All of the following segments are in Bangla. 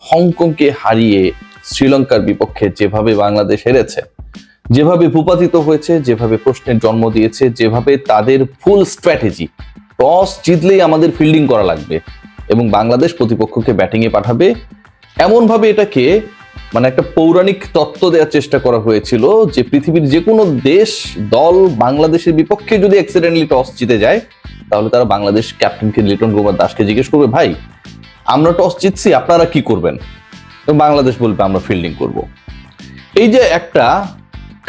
হংকংকে হারিয়ে শ্রীলঙ্কার বিপক্ষে যেভাবে বাংলাদেশ হেরেছে, যেভাবে ভূপাতিত হয়েছে, যেভাবে প্রশ্নের জন্ম দিয়েছে, যেভাবে তাদের ফুল স্ট্র্যাটেজি টস জিতলেই আমাদের ফিল্ডিং করা লাগবে এবং বাংলাদেশ প্রতিপক্ষকে ব্যাটিংয়ে পাঠাবে, এমনভাবে এটাকে মানে একটা পৌরাণিক তত্ত্ব দেওয়ার চেষ্টা করা হয়েছিল যে পৃথিবীর যে কোনো দেশ দল বাংলাদেশের বিপক্ষে যদি অ্যাক্সিডেন্টলি টস জিতে যায় তাহলে তারা বাংলাদেশ ক্যাপ্টেনকে লিটন কুমার দাসকে জিজ্ঞেস করবে, ভাই আমরা টস জিতছি, আপনারা কি করবেন? এবং বাংলাদেশ বলবে আমরা ফিল্ডিং করব। এই যে একটা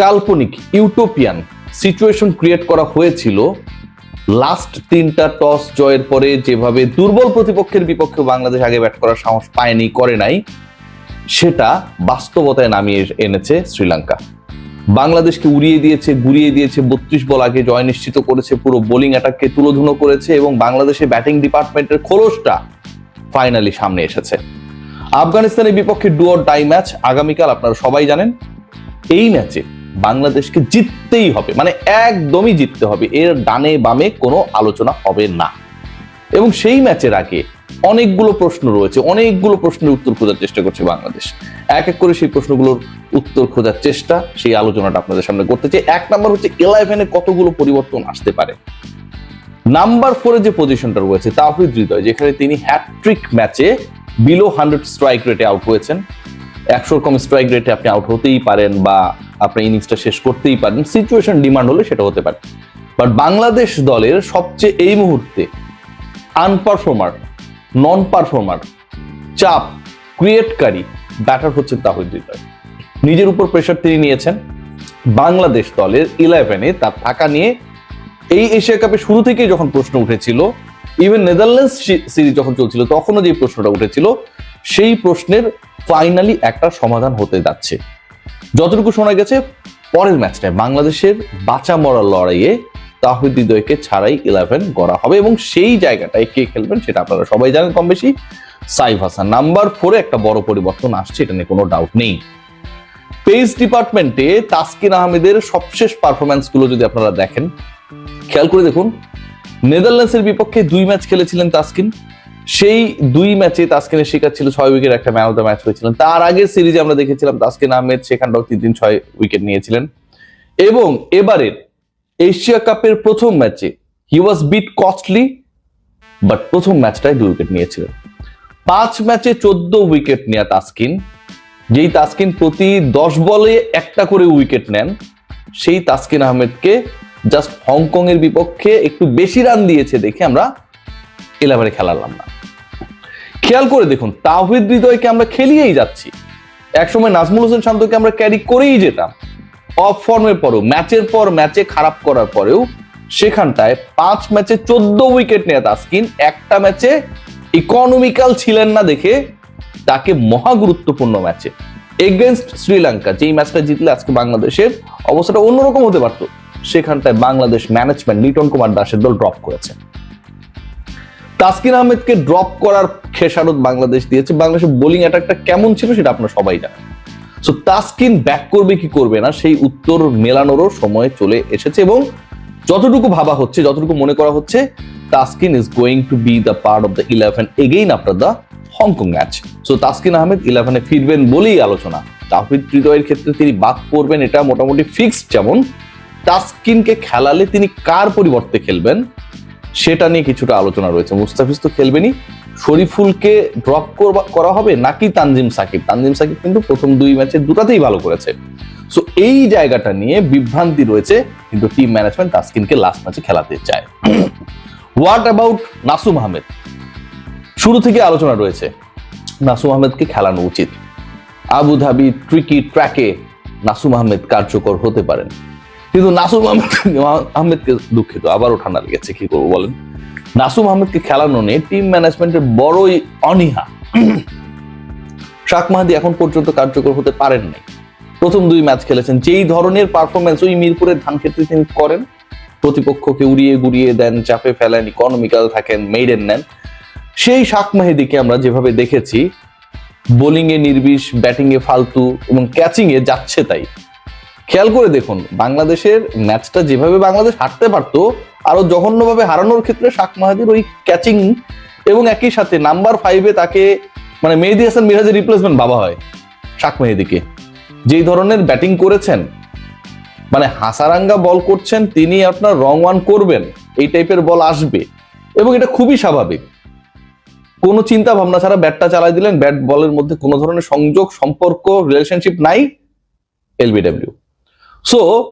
কাল্পনিক ইউটোপিয়ান সিচুয়েশন ক্রিয়েট করা হয়েছিল লাস্ট 3টা টস জয়ের পরে, যেভাবে দুর্বল প্রতিপক্ষের বিপক্ষে বাংলাদেশ আগে ব্যাট করার সাহস পায়নি, করে নাই, সেটা বাস্তবতায় নামিয়ে এনেছে শ্রীলঙ্কা। বাংলাদেশকে উড়িয়ে দিয়েছে, গুড়িয়ে দিয়েছে, 32 বল আগে জয় নিশ্চিত করেছে, পুরো বোলিং অ্যাটাককে তুলোধুনো করেছে এবং বাংলাদেশের ব্যাটিং ডিপার্টমেন্টের খোলসটা ফাইনালি সামনে এসেছে। আফগানিস্তানের বিপক্ষে ডু অর ডাই ম্যাচ আগামীকাল, আপনারা সবাই জানেন। এই ম্যাচে বাংলাদেশকে জিততেই হবে, মানে একদমই জিততে হবে, এর ডানে বামে কোনো আলোচনা হবে না। এবং সেই ম্যাচের আগে অনেকগুলো প্রশ্ন রয়েছে, অনেকগুলো প্রশ্নের উত্তর খোঁজার চেষ্টা করছে বাংলাদেশ। এক এক করে সেই প্রশ্নগুলোর উত্তর খোঁজার চেষ্টা, সেই আলোচনাটা আপনাদের সামনে করতে চাই। 1 নাম্বার হচ্ছে 11-এ কতগুলো পরিবর্তন আসতে পারে। নাম্বার 4-এ যে পজিশনটা রয়েছে তাওহিদ হৃদয়, যেখানে তিনি হ্যাটট্রিক ম্যাচে বিলো 100 স্ট্রাইক রেটে আউট হয়েছেন। 100 কম স্ট্রাইক রেটে আপনি আউট হতেই পারেন বা আপনার ইনিংসটা শেষ করতেই পারেন, সিচুয়েশন ডিমান্ড হলে সেটা হতে পারে। বাট বাংলাদেশ দলের সবচেয়ে এই মুহূর্তে আনপারফর্মার, নন পারফর্মার, চাপ ক্রিয়েটকারী ব্যাটার হচ্ছে তাওহিদ হৃদয়। নিজের উপর প্রেশার তিনি নিয়েছেন। বাংলাদেশ দলের 11-এ তার থাকা নিয়ে এই এশিয়া কাপে শুরু থেকেই যখন প্রশ্ন উঠেছিল, ইভেন নেদারল্যান্ডস সিরিজ যখন চলছিল তখনও যে প্রশ্নটা উঠেছিল, সেই প্রশ্নের ফাইনালি একটা সমাধান হতে যাচ্ছে। যতটুকু শোনা গেছে পরের ম্যাচটায় বাংলাদেশের বাঁচা মরার লড়াইয়ে তাওহিদ হৃদয়কে ছাড়াই 11 গড়া হবে এবং সেই জায়গাটায় কে খেলবেন সেটা আপনারা সবাই জানেন কম বেশি, সাইফ হাসান। নাম্বার 4-এ একটা বড় পরিবর্তন আসছে, এটা নিয়ে কোনো ডাউট নেই। পেস ডিপার্টমেন্টে তাসকিন আহমেদের সবশেষ পারফরম্যান্স গুলো যদি আপনারা দেখেন, খেয়াল করে দেখুন, নেদারল্যান্ডসের বিপক্ষে 2 ম্যাচ খেলেছিলেন তাসকিন। সেই 2 ম্যাচে তাসকিনের শিকার ছিল 6 উইকেট, একটা ম্যান অফ দ্য ম্যাচ হয়েছিলেন। তার আগের সিরিজে আমরা দেখেছিলাম তাসকিন আহমেদ সেখানটাও 3 উইকেট নিয়েছিলেন। এবং এবারের এশিয়া কাপের প্রথম ম্যাচে হি ওয়াজ বিট কস্টলি, বাট প্রথম ম্যাচটায় 2 উইকেট নিয়েছিলেন। 5 ম্যাচে 14 উইকেট নেয়া তাসকিন, যেই তাসকিন প্রতি 10 বলে একটা করে উইকেট নেন, সেই তাসকিন আহমেদকে জাস্ট হংকং এর বিপক্ষে একটু বেশি রান দিয়েছে দেখে আমরা 11-এ খেলালাম না। খেয়াল করে দেখুন, তাওহিদ হৃদয়কে আমরা খেলিয়েই যাচ্ছি। একসময় নাজমুল হোসেন শান্তকে আমরা ক্যারি করেই যেতাম অফ ফর্মের পরেও, ম্যাচের পর ম্যাচে খারাপ করার পরেও। সেখানটায় 5 ম্যাচে 14 উইকেট নেয়া তাসকিন একটা ম্যাচে ইকোনমিক্যাল ছিলেন না দেখে তাকে মহা গুরুত্বপূর্ণ ম্যাচে এগেইনস্ট শ্রীলঙ্কা, যেই ম্যাচটা জিতলে আজকে বাংলাদেশের অবস্থাটা অন্যরকম হতে পারতো, সেখানটায় বাংলাদেশ ম্যানেজমেন্ট লিটন কুমার দাসের দল ড্রপ করেছে। তাসকিন আহমেদকে ড্রপ করার খেসারত বাংলাদেশ দিয়েছে। বাংলাদেশের বোলিং অ্যাটাকটা কেমন ছিল সেটা আপনারা সবাই জানেন। সো তাসকিন ব্যাক করবে কি করবে না সেই উত্তর মেলানোরও সময় চলে এসেছে এবং যতটুকু ভাবা হচ্ছে, যতটুকু মনে করা হচ্ছে, Taskin is going to be the part of the 11 again after the Hong Kong match. So Taskin Ahmed 11-এ ফিরবেন বলেই আলোচনা। তাওহিদ হৃদয়ের ক্ষেত্রে তিনি বাদ পড়বেন এটা মোটামুটি ফিক্সড। যেমন তাসকিনকে খেলালে তিনি কার পরিবর্তে খেলবেন সেটা নিয়ে কিছুটা আলোচনা রয়েছে। মুস্তাফিজ তো খেলবেনই, শরীফুলকে ড্রপ করা হবে নাকি তানজিম সাকিব? তানজিম সাকিব কিন্তু প্রথম 2 ম্যাচে দুটাতেই ভালো করেছে। সো এই জায়গাটা নিয়ে বিভ্রান্তি রয়েছে, কিন্তু টিম ম্যানেজমেন্ট তাসকিনকে লাস্ট ম্যাচে খেলাতে চায়। What about Nasum Ahmed? শুরু থেকে আলোচনা রয়েছে নাসুম আহমেদকে খেলানো উচিত। আবুধাবি ট্রিকি ট্র্যাকে নাসুম আহমেদ কার্যকর হতে পারেন, কিন্তু নাসুম আহমেদকে দুঃখিত আবারও ঠান্ডা লেগেছে, কি করবো বলেন। নাসুম আহমেদকে খেলানো নিয়ে টিম ম্যানেজমেন্টের বড়ই অনীহা। শাক মাহাদি এখন পর্যন্ত কার্যকর হতে পারেননি। প্রথম 2 ম্যাচ খেলেছেন, যেই ধরনের পারফরমেন্স ওই মিরপুরের ধান ক্ষেত্রে তিনি করেন, প্রতিপক্ষকে উড়িয়ে গুড়িয়ে দেন, চাপে ফেলেন, ইকোনমিক্যাল থাকেন, মেইডেন নেন, সেই শাক মাহিদিকে আমরা যেভাবে দেখেছি বোলিং এ নির্বিষ, ব্যাটিং এ ফালতু এবং ক্যাচিং এ যাচ্ছে তাই। খেয়াল করে দেখুন, বাংলাদেশের ম্যাচটা যেভাবে বাংলাদেশ হারতে পারতো, আরো জঘন্যভাবে হারানোর ক্ষেত্রে শাক মাহাদির ওই ক্যাচিং এবং একই সাথে নাম্বার 5-এ তাকে মানে মেহেদী হাসান মিরাজের রিপ্লেসমেন্ট বাবা হয় শাক মেহেদীকে। যেই ধরনের ব্যাটিং করেছেন, মানে হাসারাঙ্গা বল করছেন, তিনি আপনার রং ওয়ান করবেন, এই টাইপের বল আসবে এবং এটা খুবই স্বাভাবিক। কোনো চিন্তা ভাবনা ছাড়া ব্যাটটা চালাই দিলেন, ব্যাট বলের মধ্যে কোনো ধরনের সংযোগ, সম্পর্ক, রিলেশনশিপ নাই, এলবিডব্লিউ। সো